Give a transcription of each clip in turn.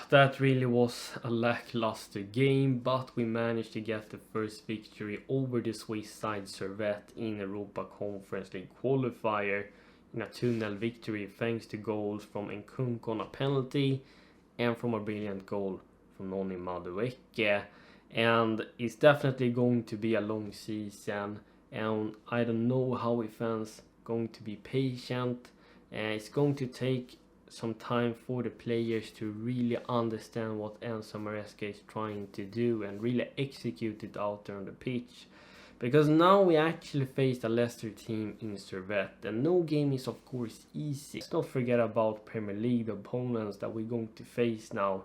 That really was a lackluster game, but we managed to get the first victory over the Swiss side Servette in Europa Conference League qualifier in a 2-0 victory thanks to goals from Nkunku on a penalty and from a brilliant goal from Noni Madueke. And it's definitely going to be a long season, and I don't know how we fans going to be patient. It's going to take some time for the players to really understand what Enzo Maresca is trying to do and really execute it out there on the pitch. Because now we actually faced a Leicester team in Servette, and no game is of course easy. Let's not forget about Premier League opponents that we're going to face now.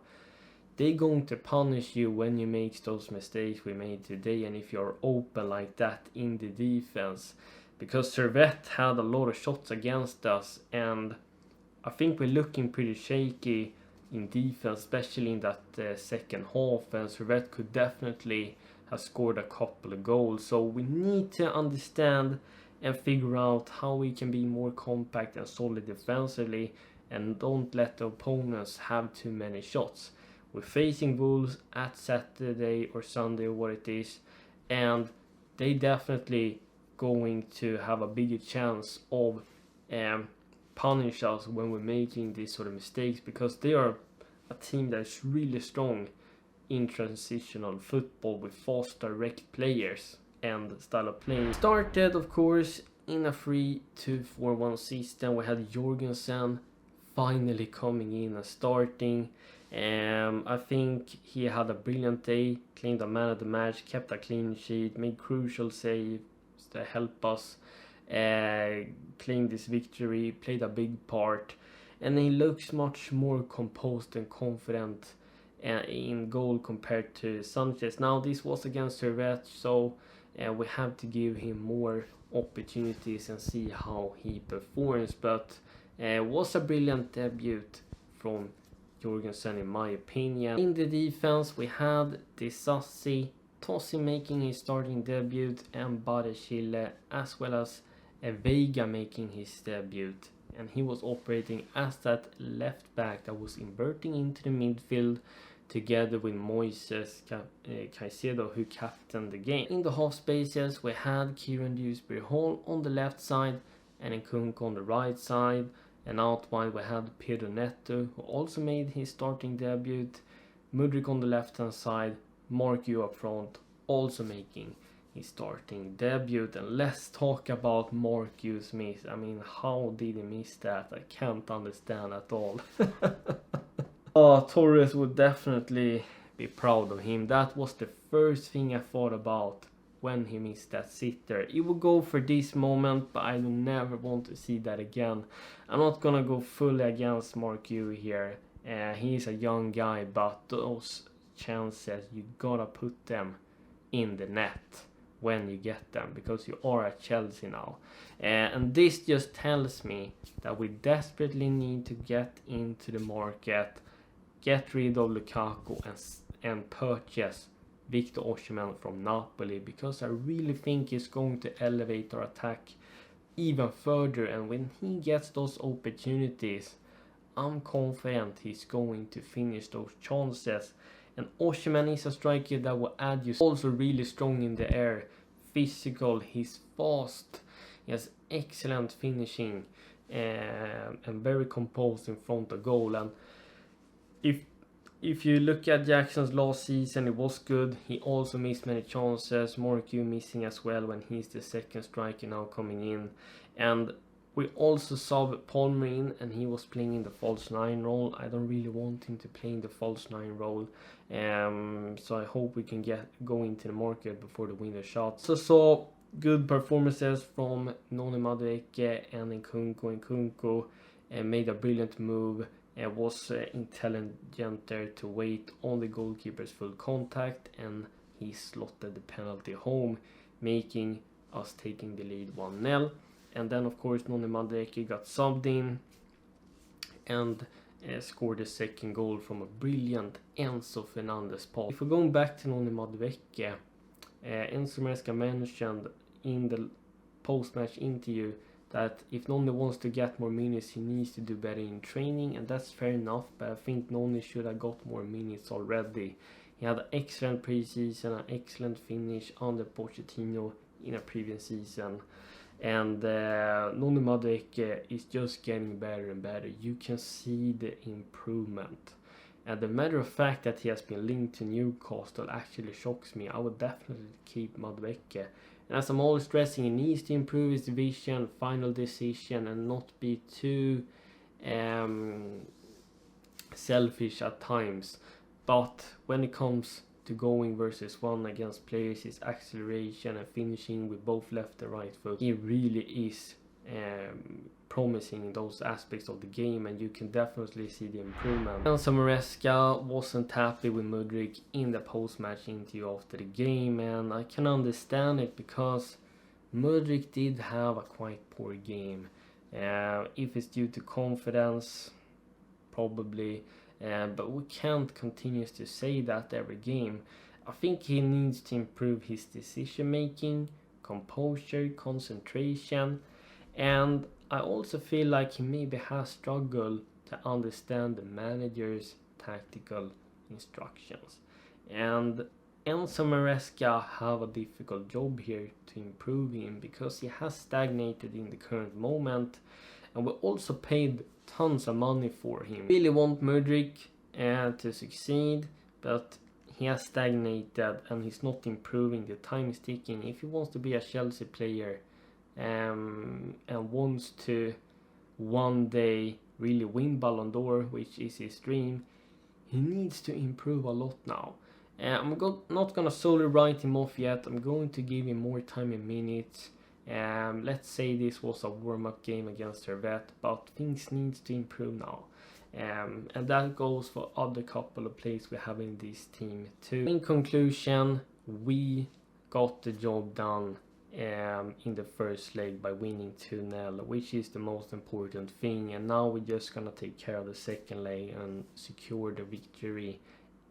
They're going to punish you when you make those mistakes we made today, and if you're open like that in the defense. Because Servette had a lot of shots against us, and I think we're looking pretty shaky in defense, especially in that second half, and Servette could definitely have scored a couple of goals. So we need to understand and figure out how we can be more compact and solid defensively and don't let the opponents have too many shots. We're facing Wolves at Saturday or Sunday or what it is, and they definitely going to have a bigger chance of punish us when we're making these sort of mistakes, because they are a team that's really strong in transitional football with fast direct players and style of play. Started of course in a 3-2-4-1 system. We had Jorgensen finally coming in and starting. I think he had a brilliant day, claimed a man of the match, kept a clean sheet, made crucial saves to help us claim this victory, played a big part, and he looks much more composed and confident in goal compared to Sanchez. Now this was against Servette, so we have to give him more opportunities and see how he performs, but was a brilliant debut from Jorgensen in my opinion. In the defense we had Disassi, Tossi making his starting debut, and Badeshile, as well as Vega making his debut, and he was operating as that left back that was inverting into the midfield together with Moises Caicedo, who captained the game. In the half spaces we had Kieran Dewsbury Hall on the left side and Nkunku on the right side, and out wide we had Pedro Neto, who also made his starting debut, Mudryk on the left hand side, Mark Yu up front also making his starting debut. And let's talk about Mark Yu's miss. I mean, how did he miss that? I can't understand at all. Torres would definitely be proud of him. That was the first thing I thought about when he missed that sitter. He will go for this moment, but I will never want to see that again. I'm not gonna go fully against Mark Yu here. He's a young guy, but those chances, you gotta put them in the net when you get them, because you are at Chelsea now. And this just tells me that we desperately need to get into the market, get rid of Lukaku and purchase Victor Osimhen from Napoli, because I really think he's going to elevate our attack even further, and when he gets those opportunities, I'm confident he's going to finish those chances. And Osimhen is a striker that will add you. Also really strong in the air, physical, he's fast, he has excellent finishing, and very composed in front of goal. And if you look at Jackson's last season, it was good. He also missed many chances. Mark Yu missing as well when he's the second striker now coming in. And we also saw Palmer in, and he was playing in the false 9 role. I don't really want him to play in the false 9 role. So I hope we can go into the market before the winter shot. So saw good performances from Noni Madueke and Nkunku made a brilliant move. Was intelligent there to wait on the goalkeeper's full contact, and he slotted the penalty home, making us taking the lead 1-0. And then of course Noni Madueke got subbed in and scored the second goal from a brilliant Enzo Fernandez pass. If we're going back to Noni Madueke, Enzo Maresca mentioned in the post-match interview that if Noni wants to get more minutes, he needs to do better in training, and that's fair enough, but I think Noni should have got more minutes already. He had an excellent preseason, an excellent finish under Pochettino in a previous season. And Noni Madueke is just getting better and better. You can see the improvement. And the matter of fact that he has been linked to Newcastle actually shocks me. I would definitely keep Madueke. And as I'm always stressing, he needs to improve his vision, final decision, and not be too selfish at times. But when it comes to going versus one against players, his acceleration and finishing with both left and right foot, he really is promising in those aspects of the game, and you can definitely see the improvement. Enzo Maresca wasn't happy with Mudryk in the post-match interview after the game, and I can understand it because Mudryk did have a quite poor game. If it's due to confidence, probably, but we can't continue to say that every game. I think he needs to improve his decision making, composure, concentration, and I also feel like he maybe has struggled to understand the manager's tactical instructions. And Enzo Maresca have a difficult job here to improve him because he has stagnated in the current moment, and we also paid tons of money for him. We really want Mudryk to succeed, but he has stagnated and he's not improving. The time is ticking. If he wants to be a Chelsea player and wants to one day really win Ballon d'Or, which is his dream, he needs to improve a lot now. I'm not gonna solely write him off yet. I'm going to give him more time in minutes. Let's say this was a warm-up game against Servette, but things need to improve now. And that goes for other couple of players we have in this team too. In conclusion, we got the job done in the first leg by winning 2-0, which is the most important thing, and now we're just gonna take care of the second leg and secure the victory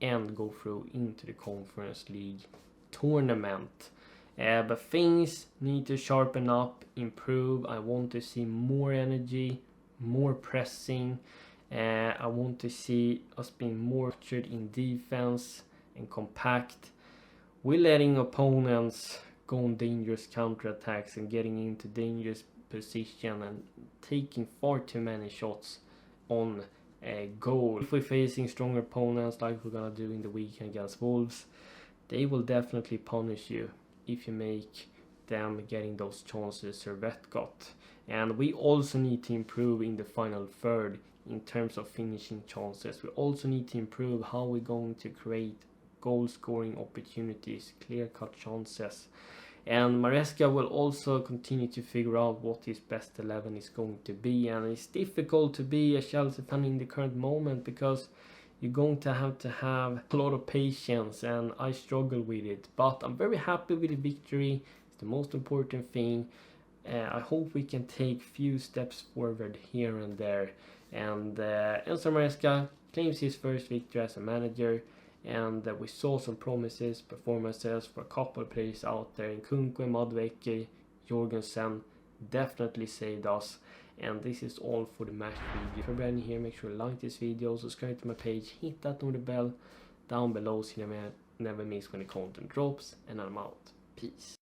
and go through into the Conference League tournament. But things need to sharpen up, improve. I want to see more energy, more pressing. I want to see us being more structured in defense and compact. We're letting opponents go on dangerous counterattacks and getting into dangerous position and taking far too many shots on a goal. If we're facing stronger opponents like we're gonna do in the weekend against Wolves, they will definitely punish you if you make them getting those chances Servette got. And we also need to improve in the final third in terms of finishing chances. We also need to improve how we're going to create goal scoring opportunities, clear-cut chances. And Maresca will also continue to figure out what his best 11 is going to be. And it's difficult to be a Chelsea fan in the current moment because you're going to have a lot of patience, and I struggle with it. But I'm very happy with the victory. It's the most important thing. I hope we can take few steps forward here and there. And Enzo Maresca claims his first victory as a manager. And we saw some performances for a couple of players out there. In Nkunku, Madueke, Jorgensen definitely saved us. And this is all for the match video. If you're brand new here, make sure to like this video, subscribe to my page, hit that notification bell down below so you never miss when the content drops. And I'm out. Peace.